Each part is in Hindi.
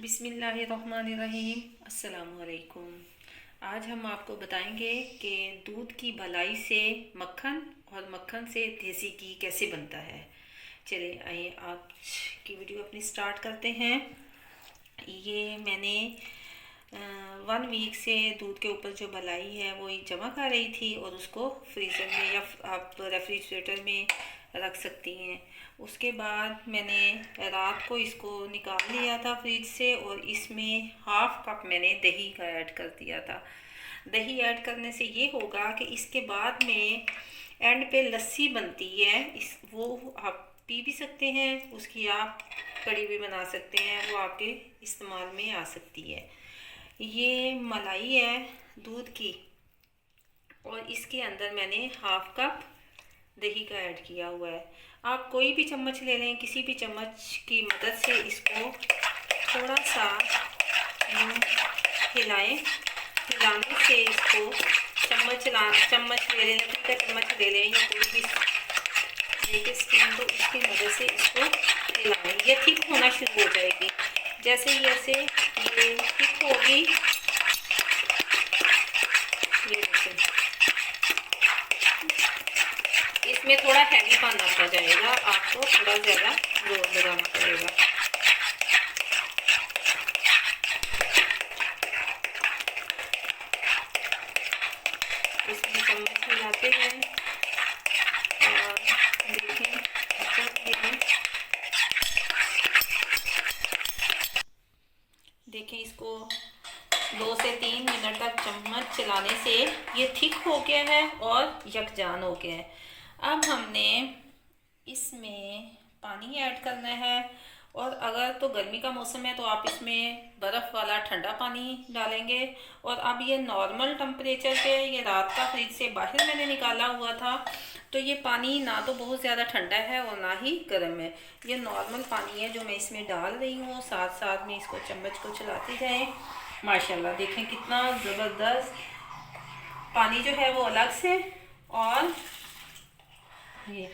बिस्मिल्लाहिर्रहमानिर्रहीम। अस्सलामुअलैकुम। आज हम आपको बताएंगे कि दूध की भलाई से मक्खन और मक्खन से देसी घी कैसे बनता है। चलिए आइए आज की वीडियो अपनी स्टार्ट करते हैं। ये मैंने 1 वीक से दूध के ऊपर जो भलाई है वो जमा कर रही थी और उसको फ्रीज़र में या आप रेफ्रिजरेटर में रख सकती हैं। उसके बाद मैंने रात को इसको निकाल लिया था फ्रिज से और इसमें हाफ कप मैंने दही का ऐड कर दिया था। दही ऐड करने से ये होगा कि इसके बाद में एंड पे लस्सी बनती है, इस वो आप पी भी सकते हैं, उसकी आप कड़ी भी बना सकते हैं, वो आपके इस्तेमाल में आ सकती है। ये मलाई है दूध की और इसके अंदर मैंने हाफ कप दही का ऐड किया हुआ है। आप कोई भी चम्मच ले लें, किसी भी चम्मच की मदद से इसको थोड़ा सा हिलाएं। हिलाने से इसको चम्मच ले लें, लकड़ी का चम्मच ले लें या कोई भी लेके स्टीम, तो इसकी मदद से इसको हिलाएं। ये थिक होना शुरू हो जाएगी। जैसे ही ऐसे ये थिक होगी, ये देखें, इसमें थोड़ा हैवी पान आता जाएगा, आपको थोड़ा ज़्यादा जोर लगाना पड़ेगा। इसमें चम्मच मिलाते हैं और देखें देखें इसको 2 से 3 मिनट तक चम्मच चलाने से ये थिक हो गया है और यकजान हो गया है। अब हमने इसमें पानी ऐड करना है और अगर तो गर्मी का मौसम है तो आप इसमें बर्फ़ वाला ठंडा पानी डालेंगे। और अब ये नॉर्मल टेम्परेचर पे, ये रात का फ्रिज से बाहर मैंने निकाला हुआ था, तो ये पानी ना तो बहुत ज़्यादा ठंडा है और ना ही गर्म है। ये नॉर्मल पानी है जो मैं इसमें डाल रही हूँ। साथ साथ में इसको चम्मच को चलाती जाएं। माशाल्लाह देखें कितना ज़बरदस्त पानी जो है वो अलग से। और ये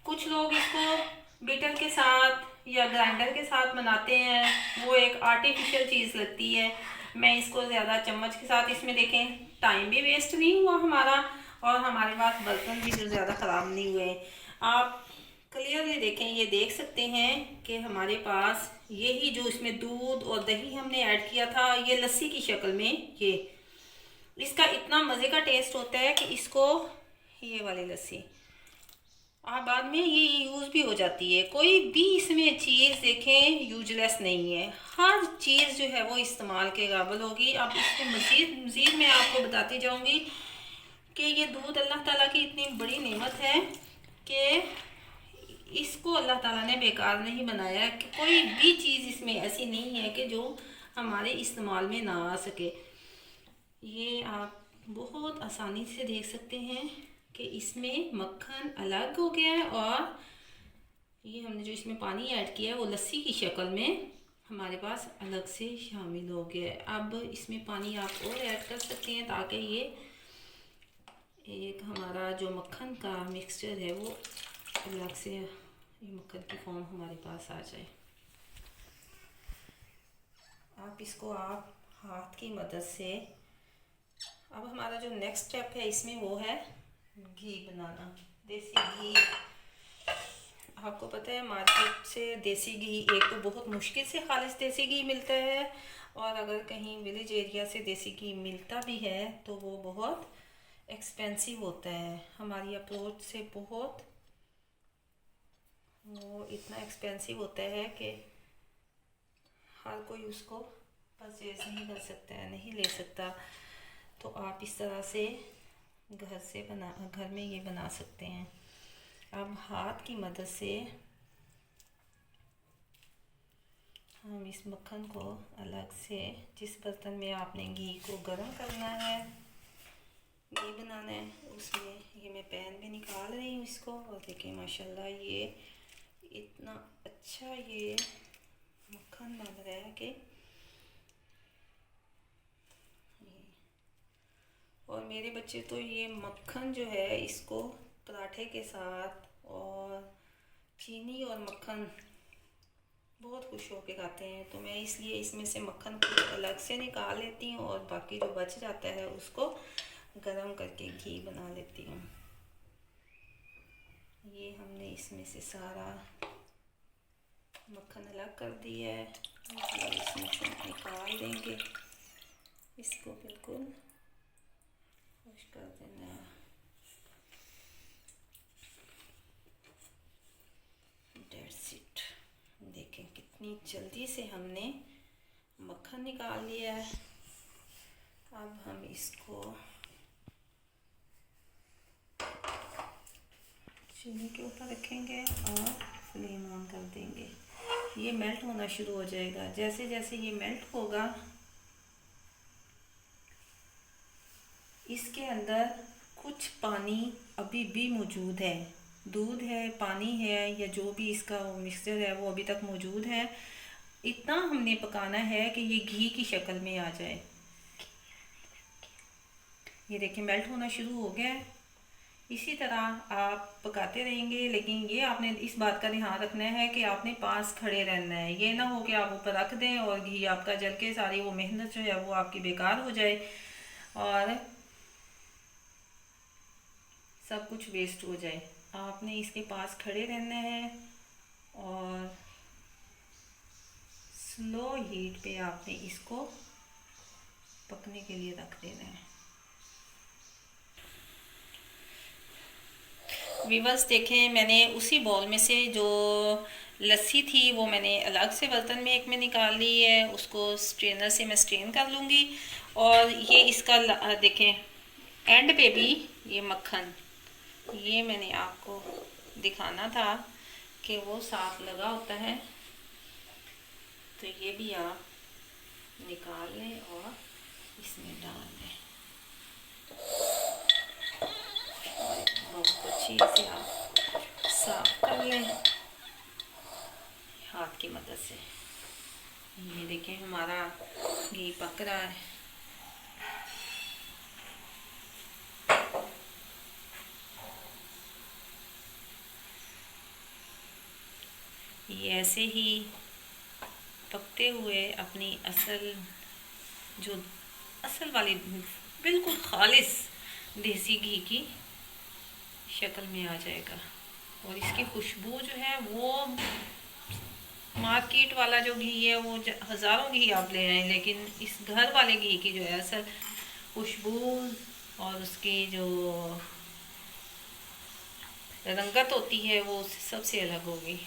कुछ लोग इसको बीटर के साथ या ग्राइंडर के साथ बनाते हैं, वो एक आर्टिफिशियल चीज़ लगती है। मैं इसको ज़्यादा चम्मच के साथ, इसमें देखें टाइम भी वेस्ट नहीं हुआ हमारा और हमारे पास बर्तन भी जो ज़्यादा ख़राब नहीं हुए। आप क्लियरली देखें, ये देख सकते हैं कि हमारे पास यही जो इसमें दूध और दही हमने ऐड किया था, ये लस्सी की शक्ल में, ये इसका इतना मज़े का टेस्ट होता है कि इसको, ये वाली लस्सी आप बाद में ये यूज़ भी हो जाती है। कोई भी इसमें चीज़ देखें यूजलेस नहीं है, हर चीज़ जो है वो इस्तेमाल के काबिल होगी। अब इसमें मज़ीद मैं आपको बताती जाऊंगी कि ये दूध अल्लाह ताला की इतनी बड़ी नेमत है कि इसको अल्लाह ताला ने बेकार नहीं बनाया, कि कोई भी चीज़ इसमें ऐसी नहीं है कि जो हमारे इस्तेमाल में ना आ सके। ये आप बहुत आसानी से देख सकते हैं कि इसमें मक्खन अलग हो गया है और ये हमने जो इसमें पानी ऐड किया है वो लस्सी की शक्ल में हमारे पास अलग से शामिल हो गया है। अब इसमें पानी आप और ऐड कर सकते हैं ताकि ये एक हमारा जो मक्खन का मिक्सचर है वो अलग से, ये मक्खन की फॉर्म हमारे पास आ जाए। आप इसको आप हाथ की मदद से, अब हमारा जो नेक्स्ट स्टेप है इसमें वो है घी बनाना। देसी घी, आपको पता है मार्केट से देसी घी एक तो बहुत मुश्किल से खालिश देसी घी मिलता है, और अगर कहीं विलेज एरिया से देसी घी मिलता भी है तो वो बहुत एक्सपेंसिव होता है। हमारी अप्रोच से बहुत वो इतना एक्सपेंसिव होता है कि हर कोई उसको परचेज नहीं कर सकता है, नहीं ले सकता। तो आप इस तरह से घर में ये बना सकते हैं। अब हाथ की मदद से हम इस मक्खन को अलग से, जिस बर्तन में आपने घी को गर्म करना है, घी बनाना है, उसमें ये मैं पैन में निकाल रही हूँ इसको। और देखिए माशाल्लाह ये इतना अच्छा ये मक्खन बन रहा है कि, और मेरे बच्चे तो ये मक्खन जो है इसको पराठे के साथ और चीनी और मक्खन बहुत खुश होके खाते हैं। तो मैं इसलिए इसमें से मक्खन को अलग से निकाल लेती हूँ और बाकी जो बच जाता है उसको गरम करके घी बना लेती हूँ। ये हमने इसमें से सारा मक्खन अलग कर दिया है और इसमें से निकाल देंगे। इसको बिल्कुल खुश कर देना है। That's it. देखें कितनी जल्दी से हमने मक्खन निकाल लिया है। अब हम इसको चूल्हे के ऊपर रखेंगे और फ्लेम ऑन कर देंगे। ये मेल्ट होना शुरू हो जाएगा। जैसे जैसे ये मेल्ट होगा इसके अंदर कुछ पानी अभी भी मौजूद है। दूध है, पानी है या जो भी इसका मिक्सचर है वो अभी तक मौजूद है। इतना हमने पकाना है कि ये घी की शक्ल में आ जाए। ये देखिए मेल्ट होना शुरू हो गया है। इसी तरह आप पकाते रहेंगे, लेकिन ये आपने इस बात का ध्यान रखना है कि आपने पास खड़े रहना है। ये ना हो कि आप ऊपर रख दें और घी आपका जल के सारी वो मेहनत जो है वो आपकी बेकार हो जाए और सब कुछ वेस्ट हो जाए। आपने इसके पास खड़े रहना है और स्लो हीट पे आपने इसको पकने के लिए रख देना है। वीवर्स देखें, मैंने उसी बॉल में से जो लस्सी थी वो मैंने अलग से बर्तन में एक में निकाल ली है। उसको स्ट्रेनर से मैं स्ट्रेन कर लूँगी। और ये इसका देखें एंड पे भी ये मक्खन, ये मैंने आपको दिखाना था कि वो साफ लगा होता है। तो ये भी आप निकाल लें और इसमें डाल दें और बहुत अच्छी से आप साफ कर लें हाथ की मदद से। ये देखें हमारा घी पक रहा है। ये ऐसे ही पकते हुए अपनी असल वाली बिल्कुल खालिस देसी घी की शक्ल में आ जाएगा। और इसकी खुशबू जो है वो मार्केट वाला जो घी है वो हज़ारों घी आप ले रहे हैं, लेकिन इस घर वाले घी की जो है असल खुशबू और उसकी जो रंगत होती है वो सबसे अलग होगी।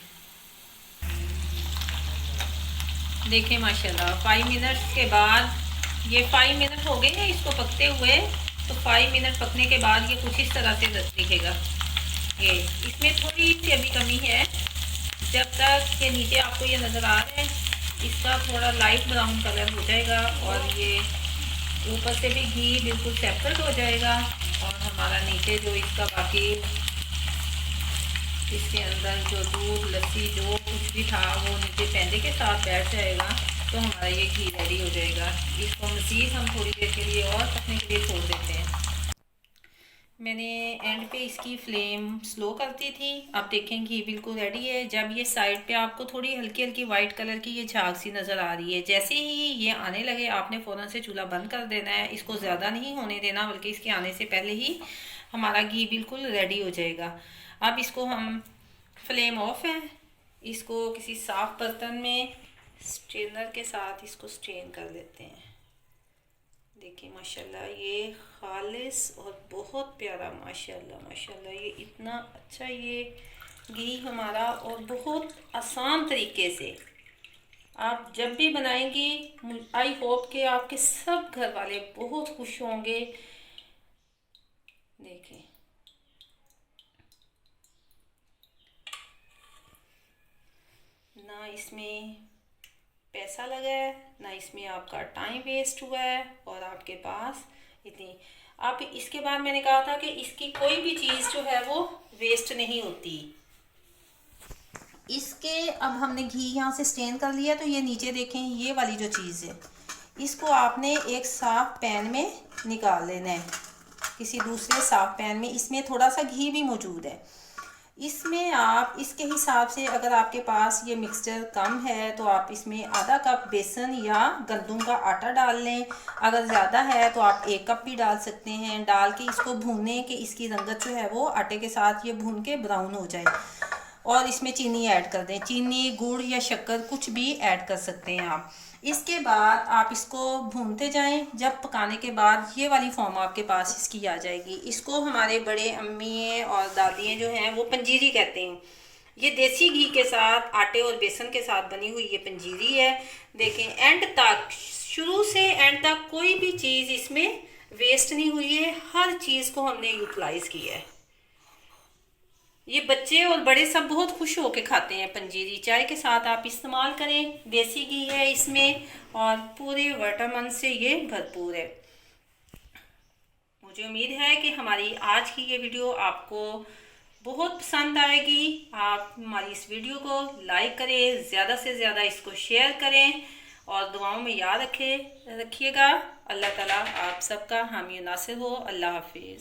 देखें माशाल्लाह 5 मिनट के बाद ये 5 मिनट हो गए हैं इसको पकते हुए। तो 5 मिनट पकने के बाद ये कुछ इस तरह से दिखेगा। ये इसमें थोड़ी सी अभी कमी है। जब तक ये नीचे आपको ये नज़र आ रहा है इसका थोड़ा लाइट ब्राउन कलर हो जाएगा और ये ऊपर से भी घी बिल्कुल सेपरेट हो जाएगा और हमारा नीचे जो इसका बाकी इसके अंदर जो दूध लस्सी जो कुछ भी था वो नीचे पैंदे के साथ बैठ जाएगा। तो हमारा ये घी रेडी हो जाएगा। इसको मज़ीद हम थोड़ी देर के लिए और पकने के लिए छोड़ देते हैं। मैंने एंड पे इसकी फ्लेम स्लो कर दी थी। आप देखें घी बिल्कुल रेडी है। जब ये साइड पे आपको थोड़ी हल्की हल्की वाइट कलर की ये झाग सी नज़र आ रही है, जैसे ही ये आने लगे आपने फ़ौरन से चूल्हा बंद कर देना है। इसको ज़्यादा नहीं होने देना, बल्कि इसके आने से पहले ही हमारा घी बिल्कुल रेडी हो जाएगा। अब इसको हम फ्लेम ऑफ है, इसको किसी साफ़ बर्तन में स्ट्रेनर के साथ इसको स्ट्रेन कर लेते हैं। देखिए माशाल्लाह ये खालिस और बहुत प्यारा माशाल्लाह माशाल्लाह ये इतना अच्छा ये घी हमारा और बहुत आसान तरीके से आप जब भी बनाएंगी आई होप कि आपके सब घर वाले बहुत खुश होंगे। देखें ना इसमें पैसा लगा है ना इसमें आपका टाइम वेस्ट हुआ है और आपके पास इतनी। आप इसके बाद मैंने कहा था कि इसकी कोई भी चीज़ जो है वो वेस्ट नहीं होती। इसके अब हमने घी यहाँ से स्ट्रेन कर लिया। तो ये नीचे देखें ये वाली जो चीज़ है इसको आपने एक साफ पैन में निकाल लेना है, किसी दूसरे साफ पैन में। इसमें थोड़ा सा घी भी मौजूद है। इसमें आप इसके हिसाब से, अगर आपके पास ये मिक्सचर कम है तो आप इसमें आधा कप बेसन या गंदम का आटा डाल लें। अगर ज़्यादा है तो आप 1 कप भी डाल सकते हैं। डाल के इसको भूनें कि इसकी रंगत जो है वो आटे के साथ ये भून के ब्राउन हो जाए। और इसमें चीनी ऐड कर दें, चीनी, गुड़ या शक्कर कुछ भी ऐड कर सकते हैं आप। इसके बाद आप इसको भूनते जाएं। जब पकाने के बाद ये वाली फॉर्म आपके पास इसकी आ जाएगी। इसको हमारे बड़े अम्मी और दादियाँ जो हैं वो पंजीरी कहते हैं। ये देसी घी के साथ, आटे और बेसन के साथ बनी हुई ये पंजीरी है। देखें, एंड तक, शुरू से एंड तक कोई भी चीज़ इसमें वेस्ट नहीं हुई है। हर चीज़ को हमने यूटिलाइज़ किया है। ये बच्चे और बड़े सब बहुत खुश होके खाते हैं पंजीरी। चाय के साथ आप इस्तेमाल करें। देसी घी है इसमें और पूरे विटामिन से ये भरपूर है। मुझे उम्मीद है कि हमारी आज की ये वीडियो आपको बहुत पसंद आएगी। आप हमारी इस वीडियो को लाइक करें, ज़्यादा से ज़्यादा इसको शेयर करें और दुआओं में याद रखिएगा। अल्लाह ताला आप सबका हामी नासिर हो। अल्लाह हाफिज़।